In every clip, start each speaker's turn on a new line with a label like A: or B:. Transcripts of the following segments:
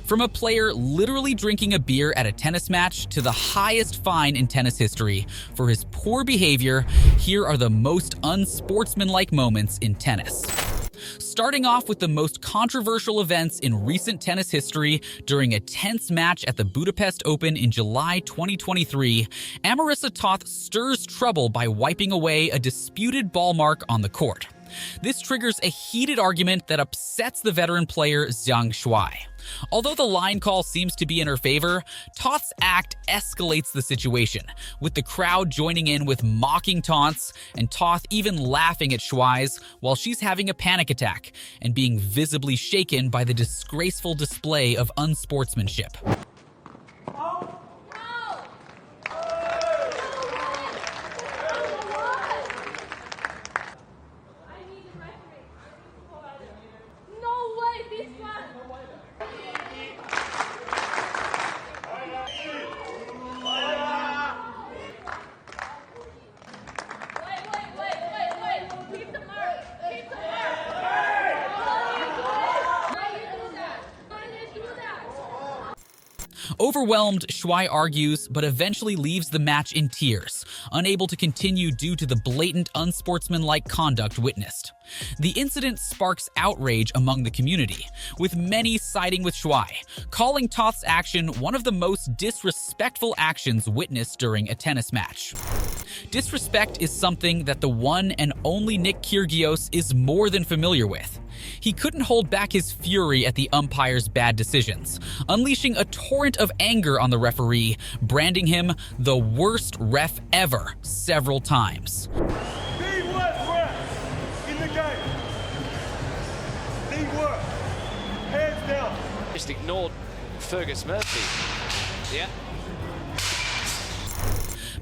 A: From a player literally drinking a beer at a tennis match to the highest fine in tennis history for his poor behavior, here are the most unsportsmanlike moments in tennis. Starting off with the most controversial events in recent tennis history during a tense match at the Budapest Open in July 2023, Amarissa Toth stirs trouble by wiping away a disputed ball mark on the court. This triggers a heated argument that upsets the veteran player Zhang Shuai. Although the line call seems to be in her favor, Toth's act escalates the situation, with the crowd joining in with mocking taunts and Toth even laughing at Shuai's while she's having a panic attack and being visibly shaken by the disgraceful display of unsportsmanship. Overwhelmed, Shuai argues, but eventually leaves the match in tears, unable to continue due to the blatant unsportsmanlike conduct witnessed. The incident sparks outrage among the community, with many siding with Shuai, calling Toth's action one of the most disrespectful actions witnessed during a tennis match. Disrespect is something that the one and only Nick Kyrgios is more than familiar with. He couldn't hold back his fury at the umpire's bad decisions, unleashing a torrent of anger on the referee, branding him the worst ref ever several times.
B: The worst ref in the game. The worst. Hands down.
C: Just ignored Fergus Murphy. Yeah.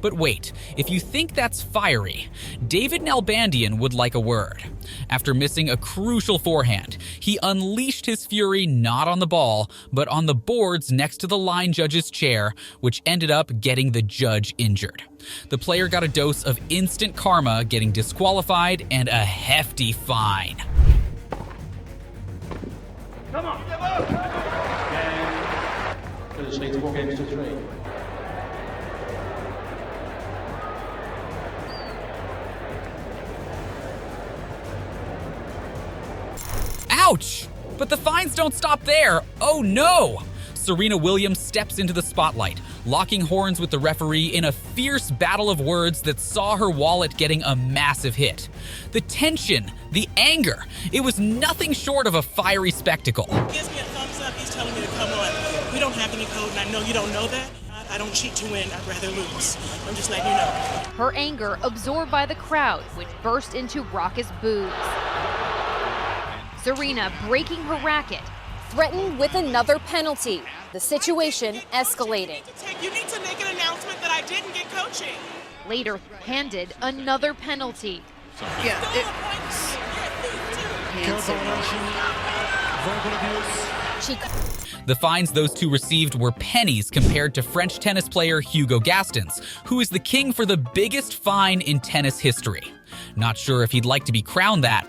A: But wait, if you think that's fiery, David Nalbandian would like a word. After missing a crucial forehand, he unleashed his fury not on the ball, but on the boards next to the line judge's chair, which ended up getting the judge injured. The player got a dose of instant karma, getting disqualified and a hefty fine.
B: Come on.
D: Finish leads 4 games to 3.
A: Ouch! But the fines don't stop there. Oh no! Serena Williams steps into the spotlight, locking horns with the referee in a fierce battle of words that saw her wallet getting a massive hit. The tension, the anger, it was nothing short of a fiery spectacle.
E: He gives me a thumbs up, he's telling me to come on. We don't have any code, and I know you don't know that. I don't cheat to win, I'd rather lose. I'm just letting you know.
F: Her anger absorbed by the crowd, which burst into raucous boos. Serena breaking her racket.
G: Threatened with another penalty. The situation escalating.
E: You need to make an announcement that I didn't get coaching.
F: Later handed another penalty.
E: Yeah,
A: The fines those two received were pennies compared to French tennis player Hugo Gaston's, who is the king for the biggest fine in tennis history. Not sure if he'd like to be crowned that.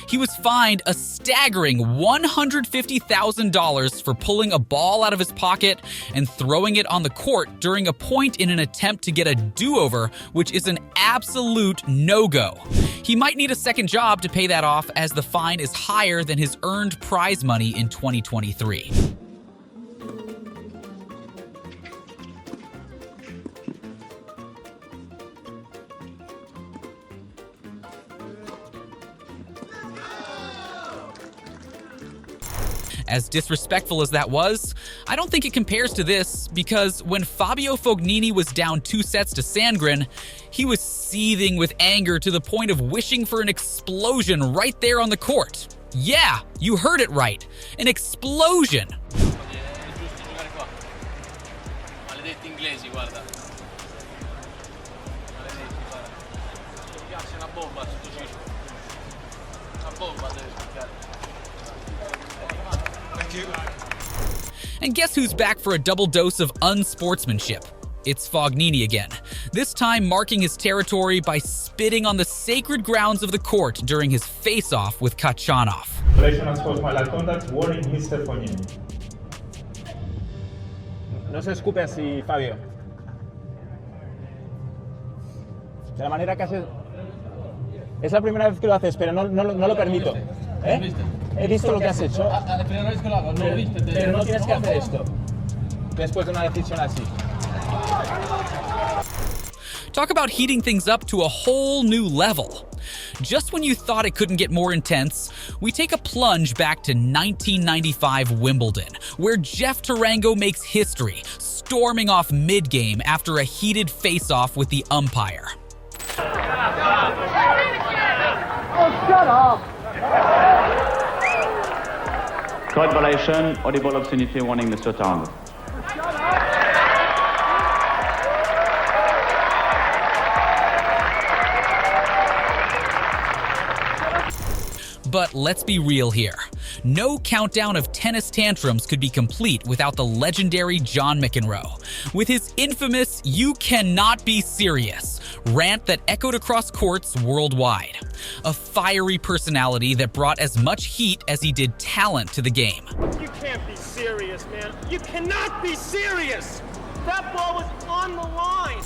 A: He was fined a staggering $150,000 for pulling a ball out of his pocket and throwing it on the court during a point in an attempt to get a do-over, which is an absolute no-go. He might need a second job to pay that off, as the fine is higher than his earned prize money in 2023. As disrespectful as that was, I don't think it compares to this, because when Fabio Fognini was down 2 sets to Sandgren, he was seething with anger to the point of wishing for an explosion right there on the court. Yeah, you heard it right. An explosion. And guess who's back for a double dose of unsportsmanship? It's Fognini again, this time marking his territory by spitting on the sacred grounds of the court during his face-off with Kachanov.
H: Violation of sportsmanlike conduct, warning Mr. Fognini. No se escupe así, Fabio. De la manera que haces... Es la primera vez que lo haces, pero no lo permito. ¿Eh? He visto lo que has hecho.
D: Pero no es que lo hago, no lo viste.
H: Pero no tienes que hacer esto. Después de una decisión así.
A: Talk about heating things up to a whole new level. Just when you thought it couldn't get more intense, we take a plunge back to 1995 Wimbledon, where Jeff Tarango makes history, storming off mid-game after a heated face-off with the umpire.
I: Code violation, audible obscenity warning, Mr. Tarango.
A: But let's be real here. No countdown of tennis tantrums could be complete without the legendary John McEnroe, with his infamous "you cannot be serious" rant that echoed across courts worldwide. A fiery personality that brought as much heat as he did talent to the game.
B: You can't be serious, man. You cannot be serious. That ball was on the line.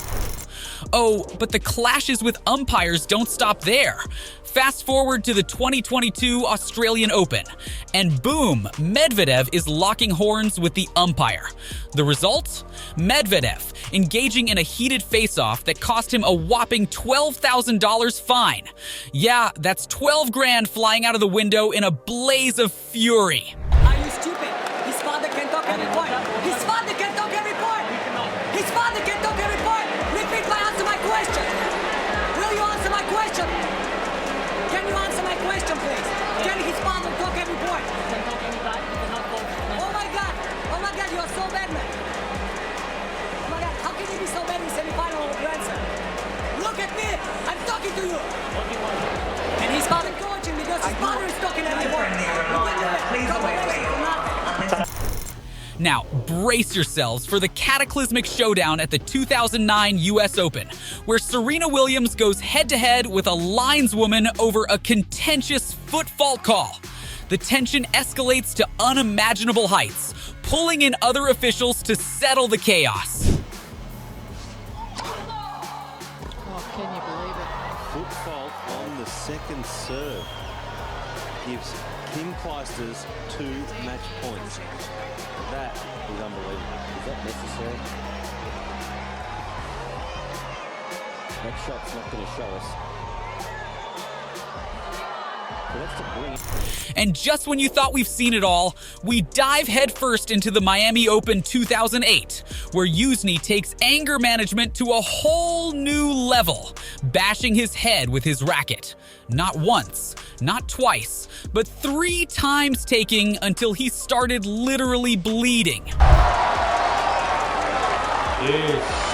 A: Oh, but the clashes with umpires don't stop there. Fast forward to the 2022 Australian Open, and boom, Medvedev is locking horns with the umpire. The result? Medvedev engaging in a heated face-off that cost him a whopping $12,000 fine. Yeah, that's 12 grand flying out of the window in a blaze of fury.
J: Are you stupid? His father can talk every point. His father can talk every point. His father can talk every point. Repeat answer my question. Will you answer my question? Can you answer my question, please? Can his father talk every point? Oh my God, you are so bad, man. Oh my God, how can you be so bad in semi-final of a Grand Slam? Look at me, I'm talking to you. And his father coaching because his father is talking every point.
A: Now, brace yourselves for the cataclysmic showdown at the 2009 US Open, where Serena Williams goes head-to-head with a lineswoman over a contentious foot fault call. The tension escalates to unimaginable heights, pulling in other officials to settle the chaos.
K: Oh, can you believe it?
L: Foot fault on the second serve gives Kim Clijsters 2 match points. That is unbelievable. Is that necessary? That shot's not going to show us. So that's the green.
A: And just when you thought we've seen it all, we dive headfirst into the Miami Open 2008, where Yuzny takes anger management to a whole new level, bashing his head with his racket. Not once, not twice, but 3 times taking until he started literally bleeding.
D: Yes.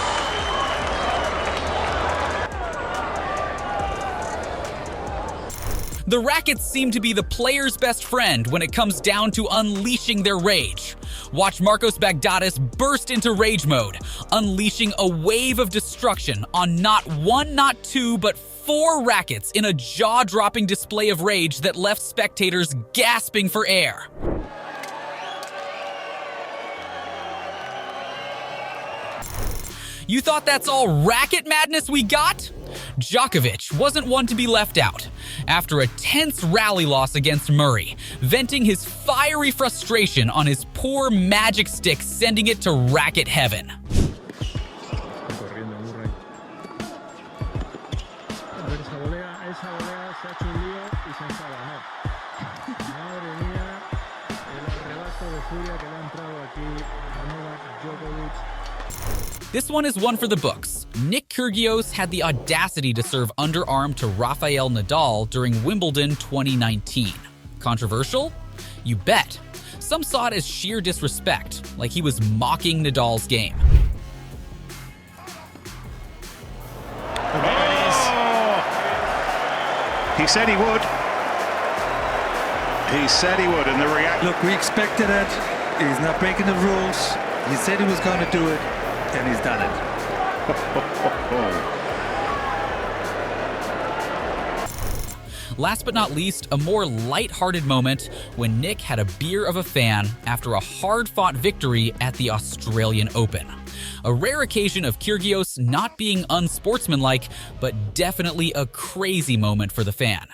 A: The rackets seem to be the player's best friend when it comes down to unleashing their rage. Watch Marcos Baghdatis burst into rage mode, unleashing a wave of destruction on not 1, not 2, but 4 rackets in a jaw-dropping display of rage that left spectators gasping for air. You thought that's all racket madness we got? Djokovic wasn't one to be left out. After a tense rally loss against Murray, venting his fiery frustration on his poor magic stick, sending it to racket heaven. This one is one for the books. Nick Kyrgios had the audacity to serve underarm to Rafael Nadal during Wimbledon 2019. Controversial? You bet. Some saw it as sheer disrespect, like he was mocking Nadal's game.
M: He said he would. He said he would, and the reaction.
N: Look, we expected it. He's not breaking the rules. He said he was going to do it, and he's done it.
A: Last but not least, a more light-hearted moment when Nick had a beer of a fan after a hard-fought victory at the Australian Open. A rare occasion of Kyrgios not being unsportsmanlike, but definitely a crazy moment for the fan.